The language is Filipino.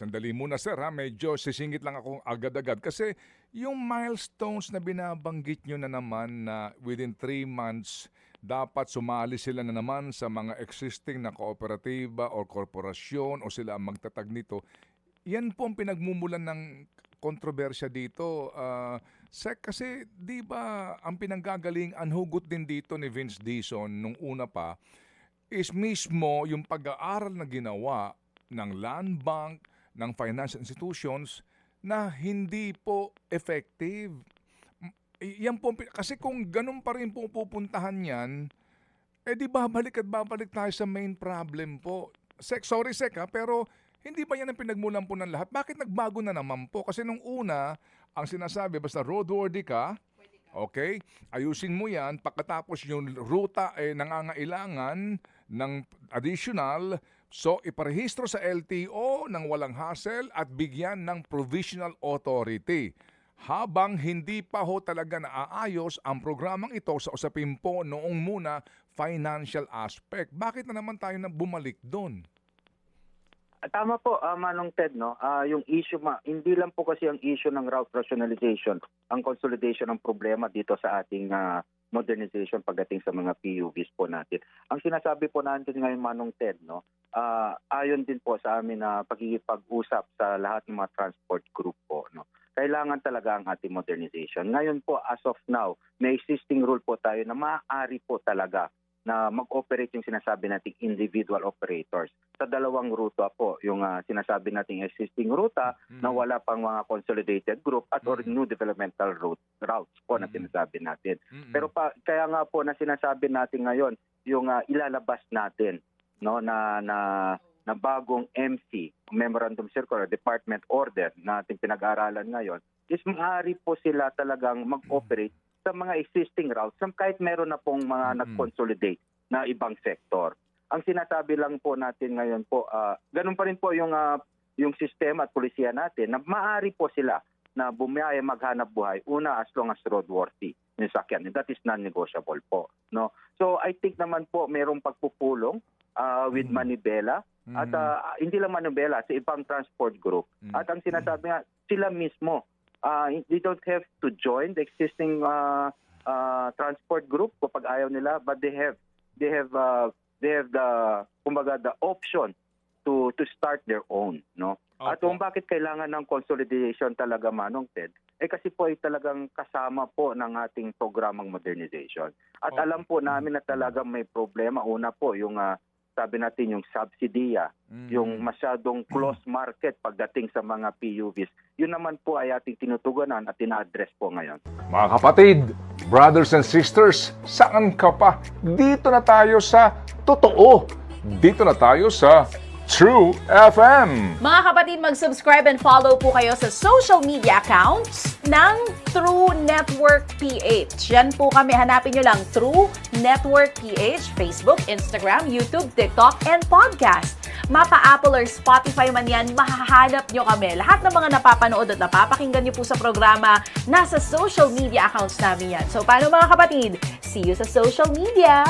Sandali muna sir ha, medyo sisingit lang ako agad-agad kasi yung milestones na binabanggit nyo na naman na within 3 months dapat sumali sila na naman sa mga existing na kooperatiba o korporasyon o sila ang magtatag nito. Yan po ang pinagmumulan ng kontrobersya dito. Sek, kasi di ba ang pinanggagaling, ang hugot din dito ni Vince Dizon nung una pa is mismo yung pag-aaral na ginawa ng land bank, ng financial institutions na hindi po effective. Yan po, kasi kung ganun pa rin po pupuntahan yan, di babalik at babalik tayo sa main problem po. Sorry Sek ha, pero hindi ba yan ang pinagmulan po ng lahat? Bakit nagbago na naman po? Kasi nung una, ang sinasabi, basta roadworthy ka, okay, ayusin mo yan, pagkatapos yung ruta nangangailangan ng additional, so iparehistro sa LTO ng walang hassle at bigyan ng provisional authority. Habang hindi pa ho talaga naaayos ang programang ito sa usapin po noong muna financial aspect. Bakit na naman tayo na bumalik doon? Tama po, Manong Ted, no? Yung issue, hindi lang po kasi ang issue ng route rationalization, ang consolidation ng problema dito sa ating modernization pagdating sa mga PUVs po natin. Ang sinasabi po natin ngayon, Manong Ted, no? Ayon din po sa amin na pagkikipag-usap sa lahat ng mga transport group po, no? Kailangan talaga ang ating modernization. Ngayon po, as of now, may existing rule po tayo na maaari po talaga na mag-operate yung sinasabi nating individual operators. Sa dalawang ruta po, yung sinasabi nating existing ruta na wala pang mga consolidated group at or new developmental routes po na sinasabi natin. Pero kaya nga po na sinasabi natin ngayon, yung ilalabas natin, no, na bagong MC, Memorandum Circular, Department Order na ating pinag-aaralan ngayon, is maaari po sila talagang mag-operate sa mga existing routes kahit meron na pong mga nag-consolidate na ibang sektor. Ang sinasabi lang po natin ngayon po, ganun pa rin po yung sistema at polisiya natin na maaari po sila na bumiyaya maghanap buhay, una as long as roadworthy yung sakyan. That is non-negotiable po. No? So I think naman po mayroong pagpupulong with Manibela at hindi lang Manibela, sa ibang transport group. At ang sinasabi nga, sila mismo, they don't have to join the existing transport group kapag ayaw nila, but they have the kumbaga the option to start their own, no? Okay. At kung bakit kailangan ng consolidation talaga, Manong Ted, kasi po ay talagang kasama po ng ating programang modernization. At alam po namin na talagang may problema. Una po yung sabi natin yung subsidiya, yung masyadong close market pagdating sa mga PUVs. Yun naman po ay ating tinutugunan at tina-address po ngayon. Mga kapatid, brothers and sisters, saan ka pa? Dito na tayo sa totoo. Dito na tayo sa True FM. Mga kapatid, mag-subscribe and follow po kayo sa social media accounts ng True Network PH. Yan po kami, hanapin nyo lang True Network PH, Facebook, Instagram, YouTube, TikTok, and podcast. Mapa Apple or Spotify man yan, mahahanap nyo kami. Lahat ng mga napapanood at napapakinggan nyo po sa programa, nasa social media accounts namin yan. So paano mga kapatid? See you sa social media!